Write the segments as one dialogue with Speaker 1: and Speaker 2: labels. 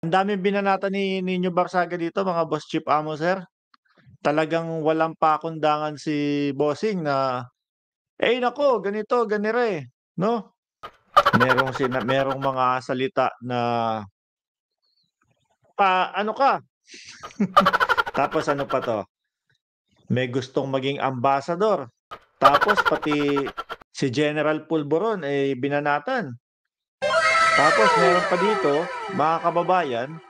Speaker 1: Ang daming binanata ni Nino Barsaga dito mga boss Chief Amo, sir. Talagang walang pakundangan si bossing na, "Eh, naku ganito, ganire," 'no? Merong mga salita na, "Ano ka?" Tapos ano pa 'to, may gustong maging ambassador, tapos pati si General Pulboron, eh, binanatan. Tapos meron pa dito, mga kababayan,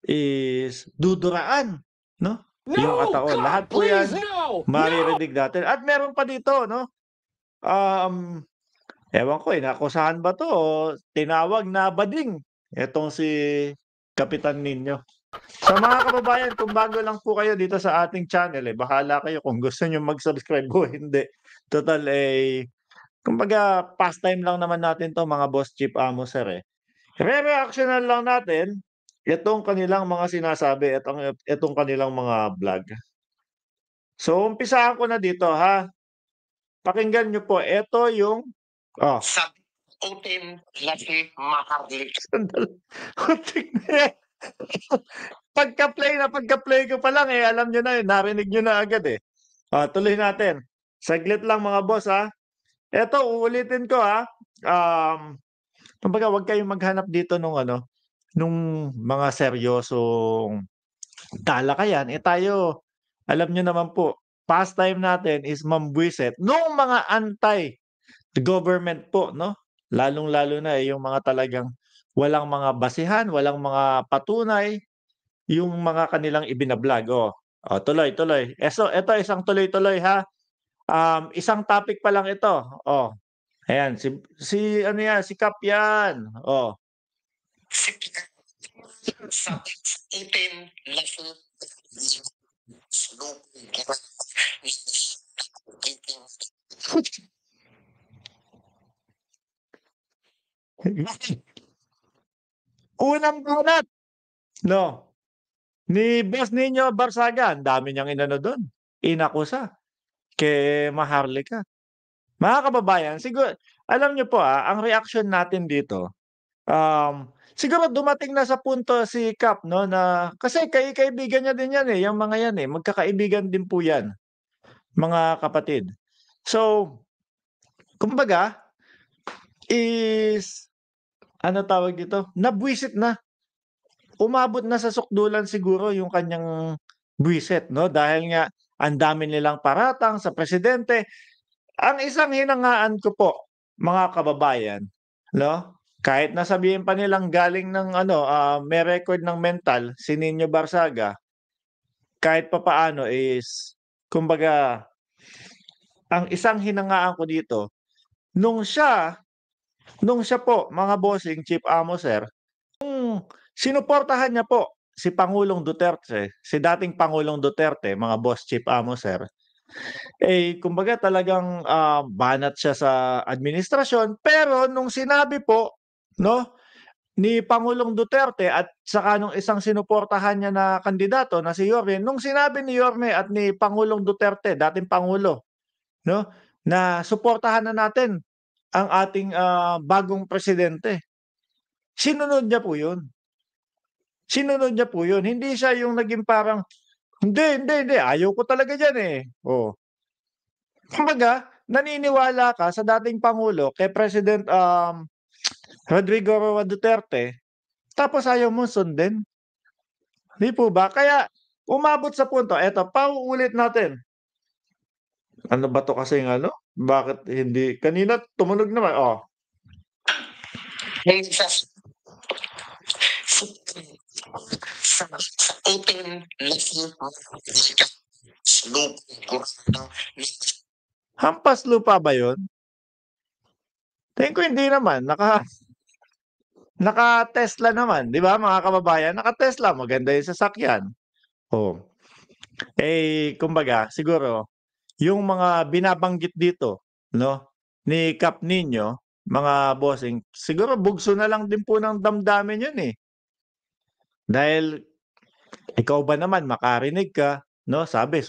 Speaker 1: is duduraan, 'no, yung
Speaker 2: No!
Speaker 1: ataol. Lahat
Speaker 2: God,
Speaker 1: po
Speaker 2: please,
Speaker 1: 'yan
Speaker 2: no! No!
Speaker 1: maririnig natin at meron pa dito 'no, um, ewan ko inakusahan ba 'to o tinawag na bading itong si Kapitan Nino. Sa mga kababayan kung bago lang po kayo dito sa ating channel, eh, bahala kayo kung gusto niyong mag-subscribe o hindi. Total, eh, kumbaga pastime lang naman natin 'to mga boss Chief Amo, sir, eh. Re-reaksyonan lang natin itong kanilang mga sinasabi at itong kanilang mga vlog. So, umpisahan ko na dito, ha. Pakinggan niyo po, ito yung
Speaker 2: Sa utin na si Maharlik.
Speaker 1: sandali, muntik na pagka-play ko pa lang, eh, alam niyo na, eh, narinig niyo na agad, eh. Tuloy natin. Saglit lang mga boss, ha. Eto uulitin ko, ha. Kumbaga huwag kayong maghanap dito nung ano, nung mga seryosong talakayan. Eh, tayo alam niyo naman po, pastime natin is mambwisit nung mga anti-government po 'no, lalong-lalo na, eh, yung mga talagang walang mga basehan, walang mga patunay, yung mga kanilang ibina-vlog, oh. Tuloy, tuloy. Eto isang tuloy-tuloy, ha. Isang topic pa lang ito, oh. Ayan si ano 'yan, si Kap 'yan, oh.
Speaker 2: Sa utin na si
Speaker 1: Unang banat 'no, ni Boss Nino Barsaga, ang dami niyang inano dun, inakusa kay Maharlika. Mga kababayan, alam niyo po, ang reaksyon natin dito, siguro dumating na sa punto si Kap 'no, na kasi kaibigan niya din 'yan, eh, yang mga 'yan, eh, magkakaibigan din po 'yan, mga kapatid. So, kumbaga is ano tawag dito, nabwisit na. Umabot na sa sukdulan siguro yung kanyang buwiset 'no, dahil nga ang dami nilang paratang sa presidente. Ang isang hinangaan ko po, mga kababayan 'no, kahit na sabihin pa nilang galing ng ano, may record ng mental si Nino Barsaga, kahit papaano is kumbaga ang isang hinangaan ko dito, nung siya nung siya po mga bossing, Chief Amo, sir, sinuportahan niya po si Pangulong Duterte, si dating Pangulong Duterte, mga boss Chief Amo, sir, eh, kumbaga talagang, banat siya sa administrasyon. Pero nung sinabi po 'no, ni Pangulong Duterte at saka nung isang sinuportahan niya na kandidato na si Yorme, nung sinabi ni Yorme at ni Pangulong Duterte, dating pangulo 'no, na suportahan na natin ang ating, bagong presidente, sinunod niya po 'yun. Sinunod niya po 'yun, hindi siya yung naging parang, "Hindi, hindi, hindi, ayaw ko talaga diyan, eh." Oh, kumbaga naniniwala ka sa dating pangulo kay President, Rodrigo Roa Duterte, tapos ayaw mong sundin, 'di po ba? Kaya umabot sa punto, eto pauulit natin. Ano ba 'to kasing ano, bakit hindi kanina tumunog naman, oh.
Speaker 2: sa utin na si
Speaker 1: Hampas lupa ba 'yun? Tingin ko hindi naman, naka-Tesla naman, 'di ba mga kababayan? Naka-Tesla, maganda yung sasakyan. Oh, eh, kumbaga siguro yung mga binabanggit dito 'no, ni Kap Nino, mga bossing, siguro bugso na lang din po ng damdamin 'yun, eh. Dahil ikaw ba naman makarinig ka 'no, sabi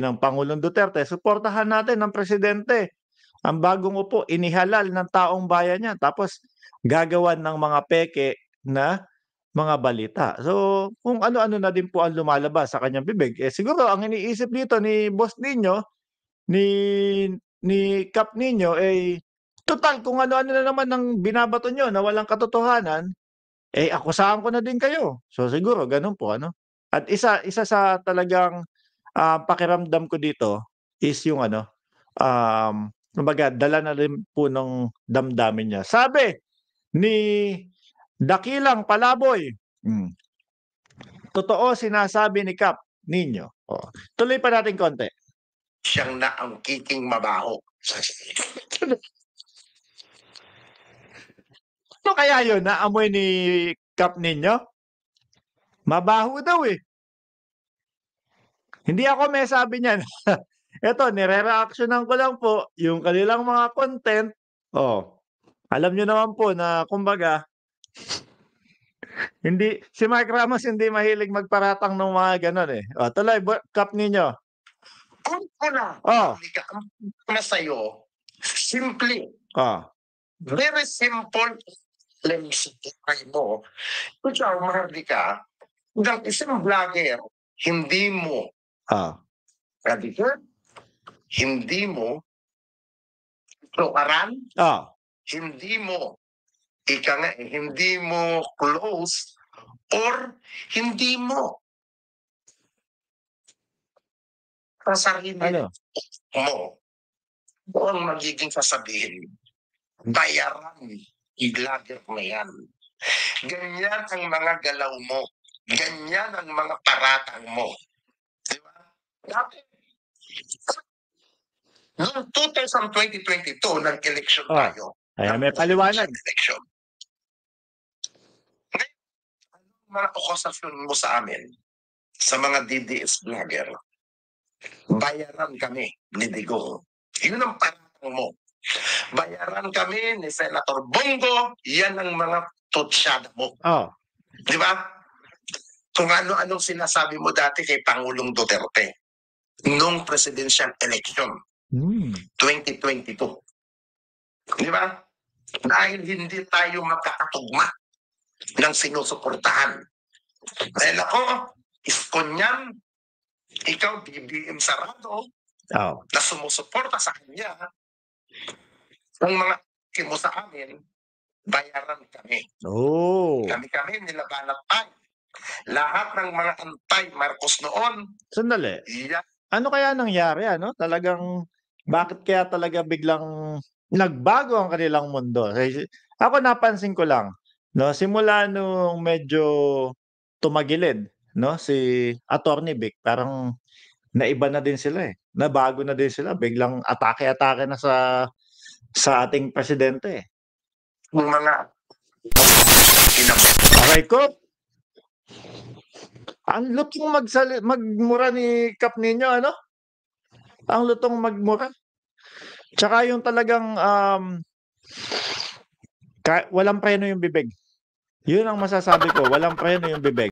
Speaker 1: ng Pangulong Duterte, "Suportahan natin ang presidente, ang bagong upo, inihalal ng taong bayan 'yan." Tapos gagawan ng mga peke na mga balita. So, kung ano-ano na din po ang lumalabas sa kanyang bibig, eh, siguro ang iniisip dito ni Boss Nino, ni Kap Nino, eh, tutal kung ano-ano na naman ang binabato niyo na walang katotohanan, eh, akusahan ko na din kayo. So, siguro gano'n po ano. At isa isa sa talagang, pakiramdam ko dito is yung ano, kumbaga dala na rin po ng damdamin niya. Sabi ni Dakilang Palaboy, totoo sinasabi ni Kap Nino. Oh, tuloy pa natin konti.
Speaker 2: Siyang naangkiking mabaho.
Speaker 1: Ano kaya yun, naamoy ni Kap Nino? Mabaho daw, eh. Hindi ako may sabi niyan. Eto nire-reaksyonan ko lang po yung kanilang mga content. Oh, alam niyo naman po na kumbaga hindi si Mark Ramos hindi mahilig magparatang ng mga gano'n, eh. Oh, tuloy Kap Nino.
Speaker 2: Kung una,
Speaker 1: Oh,
Speaker 2: ang na sa'yo, simple,
Speaker 1: oh,
Speaker 2: very simple lang mo. Ikaw, Mahardika, hanggang isang vlogger, hindi mo
Speaker 1: oh,
Speaker 2: editor, hindi mo tukaran,
Speaker 1: oh,
Speaker 2: hindi mo hindi mo close, or hindi mo sarili
Speaker 1: ano?
Speaker 2: mo. Ito ang magiging sasabihin. Bayaran, i-vlogger na yan. Ganyan ang mga galaw mo. Ganyan ang mga paratang mo. Di ba? Dati, noong 2022, nag-election tayo.
Speaker 1: Ayan, may paliwanag.
Speaker 2: Election. Ngayon, anong mga akusasyon mo sa amin, sa mga DDS vlogger? Bayaran kami ni Digong. Yun ang paratang mo. Bayaran kami ni Senator Bongo, yan ang mga tutsyada mo.
Speaker 1: Oh,
Speaker 2: Di ba? Kung ano-anong sinasabi mo dati kay Pangulong Duterte nung presidential election 2022. Di ba? Dahil hindi tayo magkakatugma ng sinusuportahan. Dahil ako, iskon yan, ikaw, BBM Sarado,
Speaker 1: oh,
Speaker 2: na sumusuporta sa kanya, ang mga mo sa amin, bayaran kami.
Speaker 1: oh.
Speaker 2: Kami nilabanat tayo. Lahat ng mga anti-Marcos noon,
Speaker 1: Sandali.
Speaker 2: yan.
Speaker 1: Ano kaya nangyari ano? Talagang bakit kaya talaga biglang nagbago ang kanilang mundo? Ako napansin ko lang, 'no, simula nung medyo tumagilid, 'no, si Attorney Vic, parang naiba na din sila, eh. Nabago na din sila, biglang atake-atake na sa ating presidente, eh.
Speaker 2: Yung mga
Speaker 1: Aray ko! Ang lutong magmura ni Kap Nino ano? Ang lutong magmura. Tsaka yung talagang, walang preno yung bibig. Yun ang masasabi ko, walang preno yung bibig.